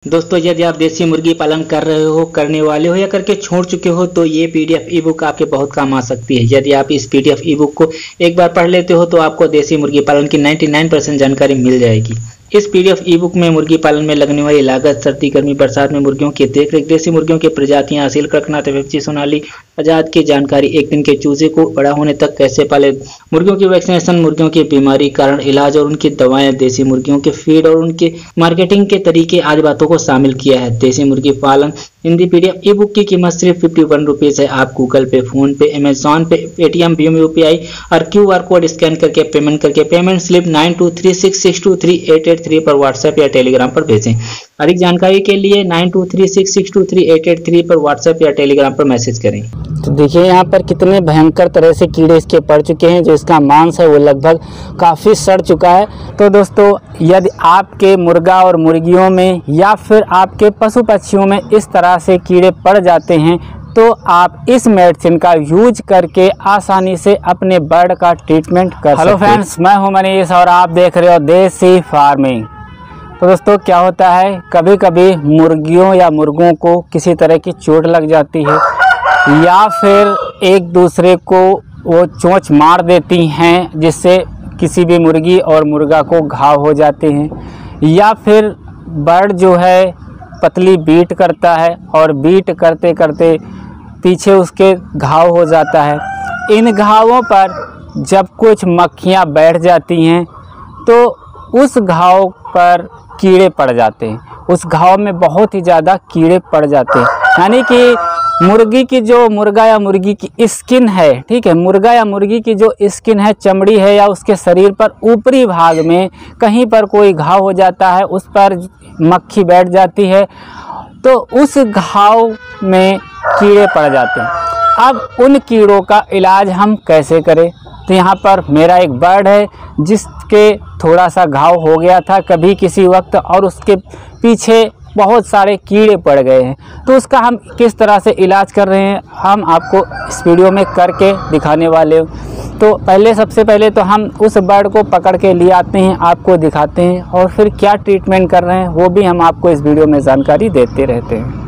दोस्तों, यदि आप देसी मुर्गी पालन कर रहे हो, करने वाले हो या करके छोड़ चुके हो तो ये पीडीएफ ई बुक आपके बहुत काम आ सकती है। यदि आप इस पीडीएफ ई बुक को एक बार पढ़ लेते हो तो आपको देसी मुर्गी पालन की 99% जानकारी मिल जाएगी। इस पीडीएफ ई बुक में मुर्गी पालन में लगने वाली लागत, सर्दी गर्मी बरसात में मुर्गियों की देखरेख, देसी मुर्गियों की प्रजातियां, असील कड़कनाथ, एफएफसी, सोनाली, आजाद की जानकारी, एक दिन के चूजे को बड़ा होने तक कैसे पाले, मुर्गियों की वैक्सीनेशन, मुर्गियों की बीमारी कारण इलाज और उनकी दवाएं, देसी मुर्गियों के फीड और उनके मार्केटिंग के तरीके आदि बातों को शामिल किया है। देसी मुर्गी पालन हिंदी पीडीएफ ई बुक की कीमत सिर्फ 51 रुपीज है। आप गूगल पे, फोन पे, अमेजॉन पे, पेटीएम, भीम यूपीआई और QR कोड स्कैन करके पेमेंट स्लिप 9236623883 पर व्हाट्सएप या टेलीग्राम पर भेजें। अधिक जानकारी के लिए 9236623883 पर व्हाट्सएप या टेलीग्राम पर मैसेज करें। तो देखिए यहाँ पर कितने भयंकर तरह से कीड़े इसके पड़ चुके हैं। जो इसका मांस है वो लगभग काफ़ी सड़ चुका है। तो दोस्तों, यदि आपके मुर्गा और मुर्गियों में या फिर आपके पशु पक्षियों में इस तरह से कीड़े पड़ जाते हैं तो आप इस मेडिसिन का यूज करके आसानी से अपने बर्ड का ट्रीटमेंट कर सकते हैं। हेलो फ्रेंड्स, मैं हूं मनीष और आप देख रहे हो देसी फार्मिंग। तो दोस्तों, क्या होता है, कभी कभी मुर्गियों या मुर्गों को किसी तरह की चोट लग जाती है या फिर एक दूसरे को वो चोंच मार देती हैं जिससे किसी भी मुर्गी और मुर्गा को घाव हो जाते हैं, या फिर बर्ड जो है पतली बीट करता है और बीट करते करते पीछे उसके घाव हो जाता है। इन घावों पर जब कुछ मक्खियाँ बैठ जाती हैं तो उस घाव पर कीड़े पड़ जाते हैं। उस घाव में बहुत ही ज़्यादा कीड़े पड़ जाते हैं। यानी कि मुर्गी की जो मुर्गा या मुर्गी की स्किन है, ठीक है, मुर्गा या मुर्गी की जो स्किन है, चमड़ी है, या उसके शरीर पर ऊपरी भाग में कहीं पर कोई घाव हो जाता है, उस पर मक्खी बैठ जाती है तो उस घाव में कीड़े पड़ जाते हैं। अब उन कीड़ों का इलाज हम कैसे करें? तो यहाँ पर मेरा एक बर्ड है जिसके थोड़ा सा घाव हो गया था कभी किसी वक्त और उसके पीछे बहुत सारे कीड़े पड़ गए हैं। तो उसका हम किस तरह से इलाज कर रहे हैं हम आपको इस वीडियो में करके दिखाने वाले हो। तो सबसे पहले तो हम उस बर्ड को पकड़ के ले आते हैं, आपको दिखाते हैं और फिर क्या ट्रीटमेंट कर रहे हैं वो भी हम आपको इस वीडियो में जानकारी देते रहते हैं।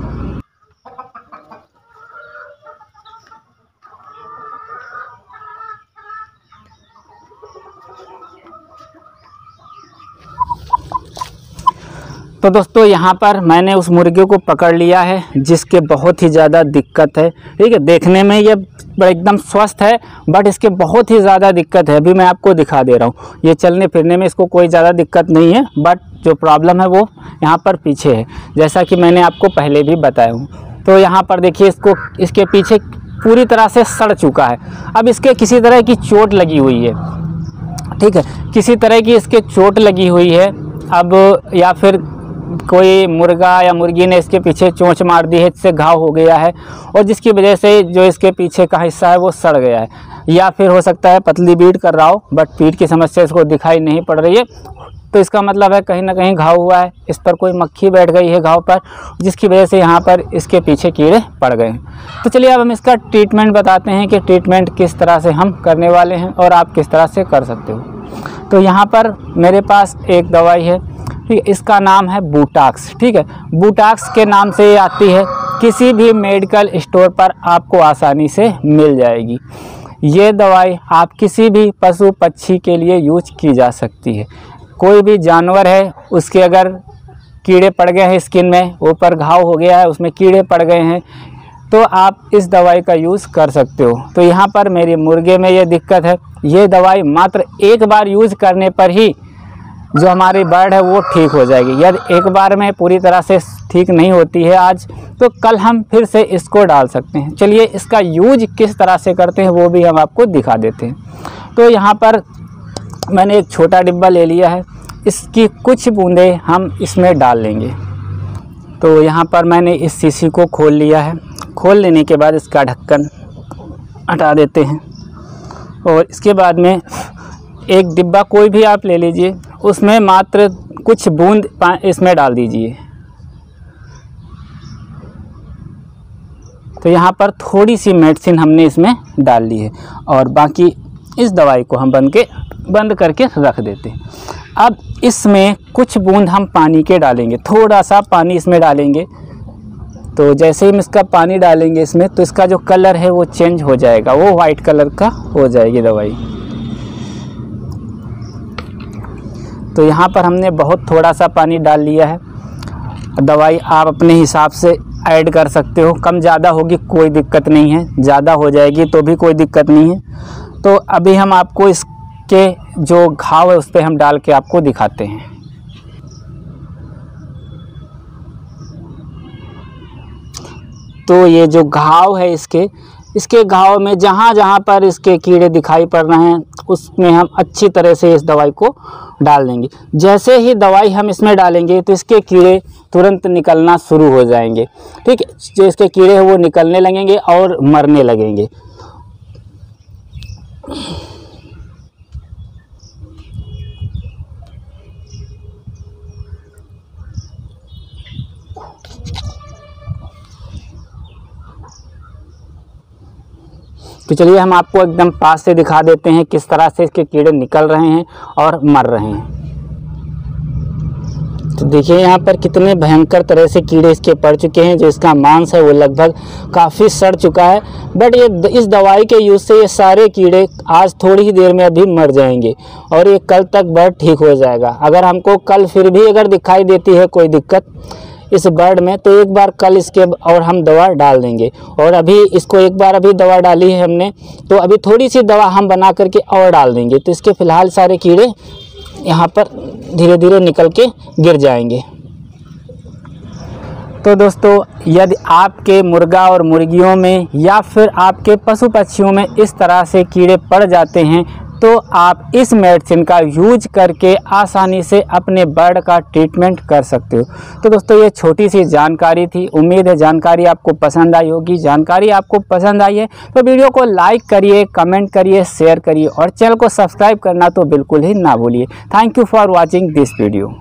तो दोस्तों, यहाँ पर मैंने उस मुर्गे को पकड़ लिया है जिसके बहुत ही ज़्यादा दिक्कत है। ठीक है, देखने में ये एकदम स्वस्थ है बट इसके बहुत ही ज़्यादा दिक्कत है। अभी मैं आपको दिखा दे रहा हूँ। ये चलने फिरने में इसको कोई ज़्यादा दिक्कत नहीं है बट जो प्रॉब्लम है वो यहाँ पर पीछे है, जैसा कि मैंने आपको पहले भी बताया हूँ। तो यहाँ पर देखिए, इसके पीछे पूरी तरह से सड़ चुका है। अब इसके किसी तरह की चोट लगी हुई है, ठीक है, किसी तरह की इसके चोट लगी हुई है। अब या फिर कोई मुर्गा या मुर्गी ने इसके पीछे चोंच मार दी है, इससे घाव हो गया है और जिसकी वजह से जो इसके पीछे का हिस्सा है वो सड़ गया है। या फिर हो सकता है पतली बीट कर रहा हो बट पीठ की समस्या इसको दिखाई नहीं पड़ रही है, तो इसका मतलब है कहीं ना कहीं घाव हुआ है, इस पर कोई मक्खी बैठ गई है घाव पर, जिसकी वजह से यहाँ पर इसके पीछे कीड़े पड़ गए हैं। तो चलिए अब हम इसका ट्रीटमेंट बताते हैं कि ट्रीटमेंट किस तरह से हम करने वाले हैं और आप किस तरह से कर सकते हो। तो यहाँ पर मेरे पास एक दवाई है, ठीक है, इसका नाम है बूटाक्स। ठीक है, बूटाक्स के नाम से ये आती है, किसी भी मेडिकल स्टोर पर आपको आसानी से मिल जाएगी। ये दवाई आप किसी भी पशु पक्षी के लिए यूज की जा सकती है। कोई भी जानवर है उसके अगर कीड़े पड़ गए हैं स्किन में, ऊपर घाव हो गया है, उसमें कीड़े पड़ गए हैं, तो आप इस दवाई का यूज़ कर सकते हो। तो यहाँ पर मेरी मुर्गे में ये दिक्कत है, ये दवाई मात्र एक बार यूज़ करने पर ही जो हमारी बर्ड है वो ठीक हो जाएगी। यदि एक बार में पूरी तरह से ठीक नहीं होती है आज, तो कल हम फिर से इसको डाल सकते हैं। चलिए इसका यूज किस तरह से करते हैं वो भी हम आपको दिखा देते हैं। तो यहाँ पर मैंने एक छोटा डिब्बा ले लिया है, इसकी कुछ बूंदें हम इसमें डाल लेंगे। तो यहाँ पर मैंने इस शीशी को खोल लिया है। खोल लेने के बाद इसका ढक्कन हटा देते हैं और इसके बाद में एक डिब्बा कोई भी आप ले लीजिए, उसमें मात्र कुछ बूंद इसमें डाल दीजिए। तो यहाँ पर थोड़ी सी मेडिसिन हमने इसमें डाल ली है और बाकी इस दवाई को हम बंद करके रख देते हैं। अब इसमें कुछ बूंद हम पानी के डालेंगे, थोड़ा सा पानी इसमें डालेंगे। तो जैसे ही हम इसका पानी डालेंगे इसमें, तो इसका जो कलर है वो चेंज हो जाएगा, वो वाइट कलर का हो जाएगी दवाई। तो यहाँ पर हमने बहुत थोड़ा सा पानी डाल लिया है। दवाई आप अपने हिसाब से ऐड कर सकते हो, कम ज़्यादा होगी कोई दिक्कत नहीं है, ज़्यादा हो जाएगी तो भी कोई दिक्कत नहीं है। तो अभी हम आपको इसके जो घाव है उस पर हम डाल के आपको दिखाते हैं। तो ये जो घाव है इसके घाव में जहाँ जहाँ पर इसके कीड़े दिखाई पड़ रहे हैं उसमें हम अच्छी तरह से इस दवाई को डाल देंगे। जैसे ही दवाई हम इसमें डालेंगे तो इसके कीड़े तुरंत निकलना शुरू हो जाएंगे। ठीक है, जो इसके कीड़े हैं वो निकलने लगेंगे और मरने लगेंगे। तो चलिए हम आपको एकदम पास से दिखा देते हैं किस तरह से इसके कीड़े निकल रहे हैं और मर रहे हैं। तो देखिए यहाँ पर कितने भयंकर तरह से कीड़े इसके पड़ चुके हैं। जो इसका मांस है वो लगभग काफ़ी सड़ चुका है। बट ये इस दवाई के यूज़ से ये सारे कीड़े आज थोड़ी ही देर में अभी मर जाएंगे और ये कल तक बर्ड ठीक हो जाएगा। अगर हमको कल फिर भी अगर दिखाई देती है कोई दिक्कत इस बर्ड में, तो एक बार कल इसके और हम दवा डाल देंगे। और अभी इसको एक बार अभी दवा डाली है हमने, तो अभी थोड़ी सी दवा हम बना करके और डाल देंगे। तो इसके फ़िलहाल सारे कीड़े यहाँ पर धीरे धीरे निकल के गिर जाएंगे। तो दोस्तों, यदि आपके मुर्गा और मुर्गियों में या फिर आपके पशु पक्षियों में इस तरह से कीड़े पड़ जाते हैं तो आप इस मेडिसिन का यूज करके आसानी से अपने बर्ड का ट्रीटमेंट कर सकते हो। तो दोस्तों, ये छोटी सी जानकारी थी। उम्मीद है जानकारी आपको पसंद आई होगी। जानकारी आपको पसंद आई है तो वीडियो को लाइक करिए, कमेंट करिए, शेयर करिए और चैनल को सब्सक्राइब करना तो बिल्कुल ही ना भूलिए। Thank you for watching this video.